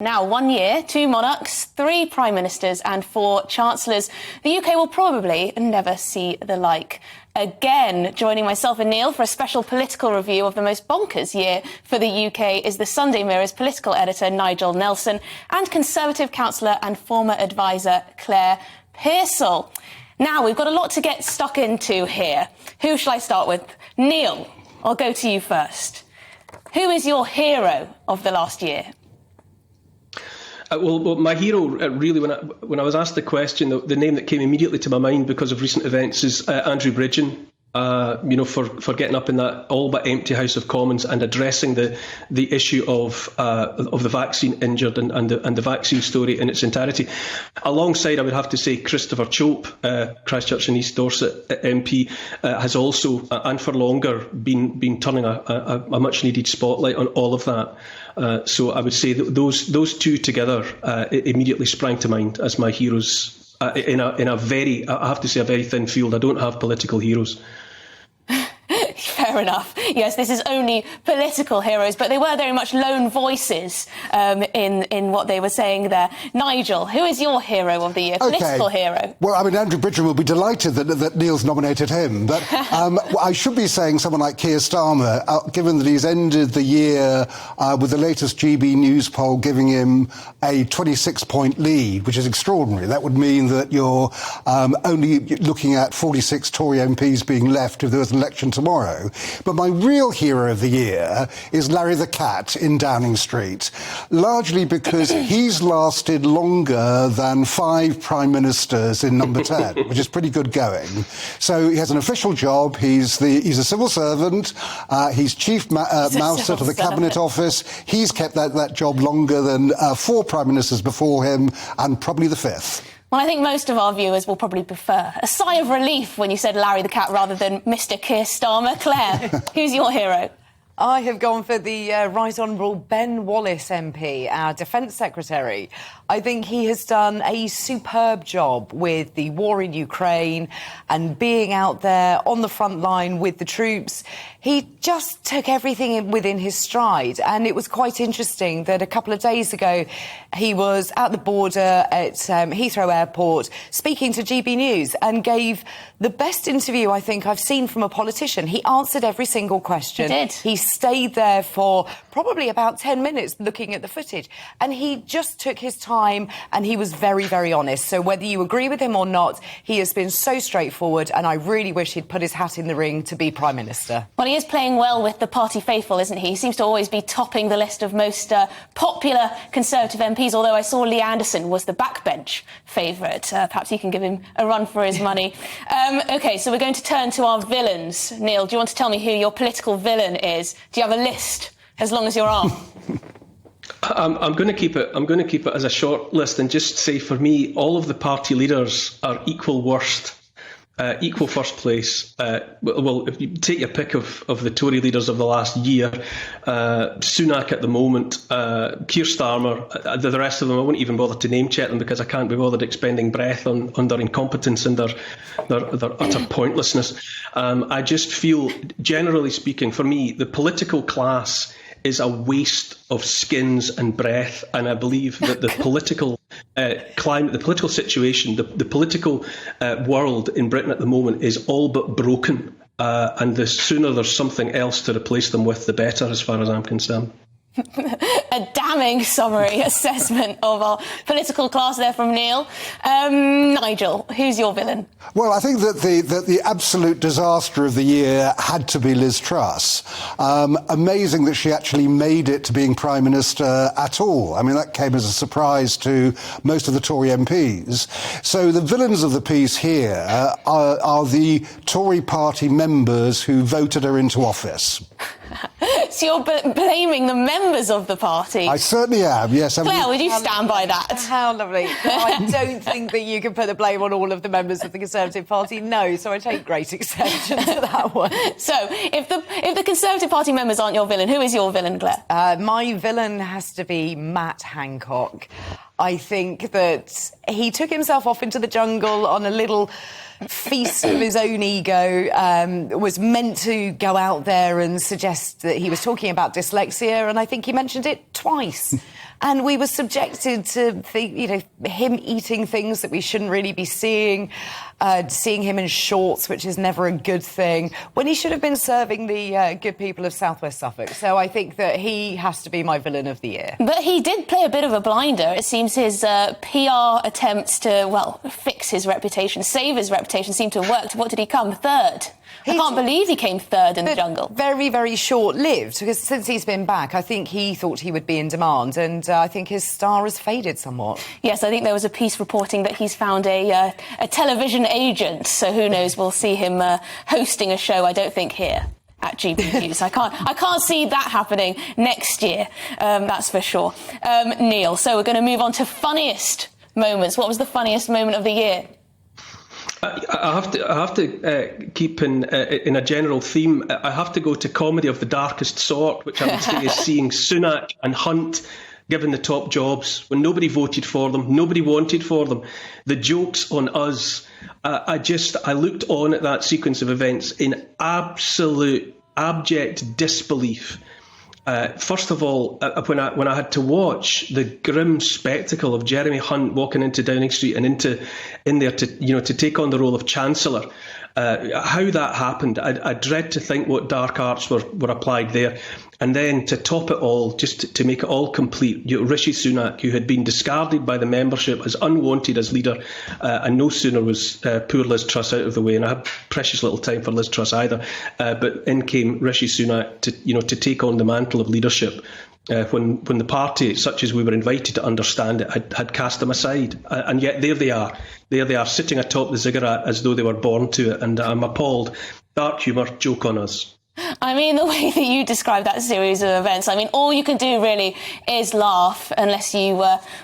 Now, 1 year, 2 monarchs, 3 prime ministers and 4 chancellors. The UK will probably never see the like again. Joining myself and Neil for a special political review of the most bonkers year for the UK is the Sunday Mirror's political editor Nigel Nelson and Conservative councillor and former advisor Claire Pearsall. Now, we've got a lot to get stuck into here. Who shall I start with? Neil, I'll go to you first. Who is your hero of the last year? Well, my hero, really, when I was asked the question, the name that came immediately to my mind because of recent events is Andrew Bridgen. For getting up in that all but empty House of Commons and addressing the issue of the vaccine injured and the vaccine story in its entirety. Alongside, I would have to say, Christopher Chope, Christchurch and East Dorset MP, has also, and for longer, been turning a much needed spotlight on all of that. So I would say that those two together immediately sprang to mind as my heroes in a very, I have to say, a very thin field. I don't have political heroes. Fair enough. Yes, this is only political heroes, but they were very much lone voices in what they were saying there. Nigel, who is your hero of the year? Political hero. Well, I mean, Andrew Bridgen will be delighted that Neil's nominated him, but I should be saying someone like Keir Starmer, given that he's ended the year with the latest GBNews poll giving him a 26-point lead, which is extraordinary. That would mean that you're only looking at 46 Tory MPs being left if there was an election tomorrow. But my real hero of the year is Larry the Cat in Downing Street, largely because he's lasted longer than 5 prime ministers in number 10, which is pretty good going. So he has an official job. He's a civil servant. He's chief mouser to the Cabinet Office. He's kept that job longer than 4 prime ministers before him, and probably the 5th. Well, I think most of our viewers will probably prefer a sigh of relief when you said Larry the Cat rather than Mr. Keir Starmer. Claire, who's your hero? I have gone for the Right Honourable Ben Wallace MP, our Defence Secretary. I think he has done a superb job with the war in Ukraine and being out there on the front line with the troops. He just took everything within his stride, and it was quite interesting that a couple of days ago he was at the border at Heathrow Airport speaking to GB News and gave the best interview I think I've seen from a politician. He answered every single question. He did. He stayed there for probably about 10 minutes looking at the footage, and he just took his time and he was very, very honest. So whether you agree with him or not, he has been so straightforward, and I really wish he'd put his hat in the ring to be Prime Minister. Well, he is playing well with the party faithful, isn't he? He seems to always be topping the list of most popular Conservative MPs, although I saw Lee Anderson was the backbench favourite. Perhaps he can give him a run for his money. OK, so we're going to turn to our villains. Neil, do you want to tell me who your political villain is? Do you have a list as long as your arm? I'm going to keep it. I'm going to keep it as a short list and just say, for me, all of the party leaders are equal worst. Equal first place. Well, if you take your pick of the Tory leaders of the last year, Sunak at the moment, Keir Starmer, the rest of them, I won't even bother to name check them because I can't be bothered expending breath on their incompetence and their utter pointlessness. I just feel, generally speaking, for me, the political class is a waste of skins and breath, and I believe that the political climate, the political situation, the political world in Britain at the moment is all but broken, and the sooner there's something else to replace them with, the better, as far as I'm concerned. A damning summary assessment of our political class there from Neil. Nigel, who's your villain? Well, I think that the absolute disaster of the year had to be Liz Truss. Amazing that she actually made it to being Prime Minister at all. I mean, that came as a surprise to most of the Tory MPs. So the villains of the piece here are the Tory party members who voted her into office. So you're blaming the members of the party? I certainly am, yes. Claire, would you stand by that? How lovely. I don't think that you can put the blame on all of the members of the Conservative Party, no, so I take great exception to that one. So, if the Conservative Party members aren't your villain, who is your villain, Claire? My villain has to be Matt Hancock. I think that he took himself off into the jungle on a little feast of his own ego, was meant to go out there and suggest that he was talking about dyslexia, and I think he mentioned it twice. And we were subjected to, him eating things that we shouldn't really be seeing him in shorts, which is never a good thing, when he should have been serving the good people of South West Suffolk. So I think that he has to be my villain of the year. But he did play a bit of a blinder. It seems his PR attempts to, fix his reputation, save his reputation, seemed to have worked. What did he come? Third. I can't believe he came third in the jungle. Very, very short-lived, because since he's been back, I think he thought he would be in demand, and I think his star has faded somewhat. Yes, I think there was a piece reporting that he's found a television agent, so who knows, we'll see him hosting a show, I don't think here at GBNews. I can't see that happening next year, that's for sure. Neil, so we're going to move on to funniest moments. What was the funniest moment of the year? I have to keep in a general theme. I have to go to comedy of the darkest sort, which I would say is seeing Sunak and Hunt given the top jobs when nobody voted for them, nobody wanted for them. The jokes on us. I looked on at that sequence of events in absolute abject disbelief. First of all, when I had to watch the grim spectacle of Jeremy Hunt walking into Downing Street and in there to take on the role of Chancellor, how that happened, I dread to think what dark arts were applied there. And then to top it all, just to make it all complete, Rishi Sunak, who had been discarded by the membership as unwanted as leader, and no sooner was poor Liz Truss out of the way, and I had precious little time for Liz Truss either, but in came Rishi Sunak to take on the mantle of leadership. When the party, such as we were invited to understand it, had cast them aside. And yet there they are. There they are, sitting atop the ziggurat as though they were born to it. And I'm appalled. Dark humour, joke on us. I mean, the way that you describe that series of events, I mean, all you can do really is laugh unless you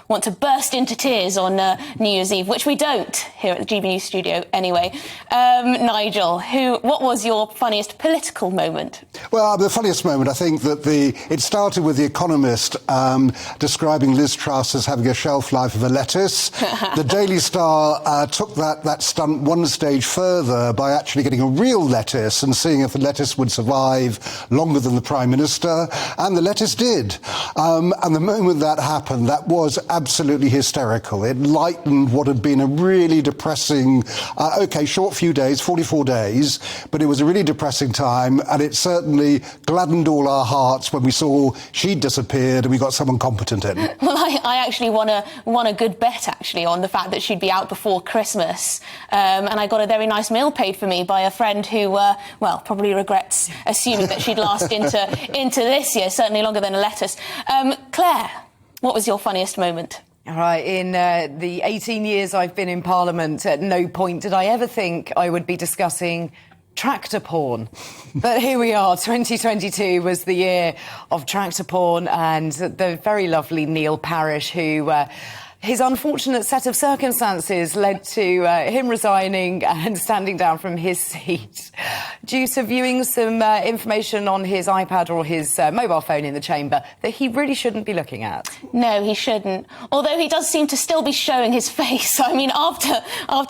want to burst into tears on New Year's Eve, which we don't here at the GBNews studio anyway. Nigel, what was your funniest political moment? Well, the funniest moment, I think that it started with The Economist describing Liz Truss as having a shelf life of a lettuce. The Daily Star took that stunt one stage further by actually getting a real lettuce and seeing if the lettuce would survive longer than the Prime Minister, and the lettuce did. And the moment that happened, that was absolutely hysterical. It lightened what had been a really depressing, short few days, 44 days, but it was a really depressing time, and it certainly gladdened all our hearts when we saw she'd disappeared and we got someone competent in. Well, I actually won a good bet, actually, on the fact that she'd be out before Christmas, and I got a very nice meal paid for me by a friend who, probably regrets assuming that she'd last into this year, certainly longer than a lettuce. Claire, what was your funniest moment? All right, in the 18 years I've been in Parliament, at no point did I ever think I would be discussing tractor porn. But here we are, 2022 was the year of tractor porn, and the very lovely Neil Parish, who... his unfortunate set of circumstances led to him resigning and standing down from his seat due to viewing some information on his iPad or his mobile phone in the chamber that he really shouldn't be looking at. No, he shouldn't. Although he does seem to still be showing his face. I mean, after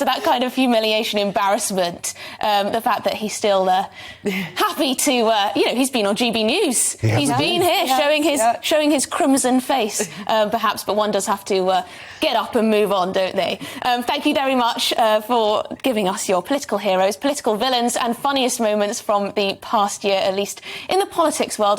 that kind of humiliation, embarrassment, the fact that he's still happy to, he's been on GBNews. He's been here showing his crimson face, perhaps, but one does have to get up and move on, don't they? Thank you very much for giving us your political heroes, political villains and funniest moments from the past year, at least in the politics world.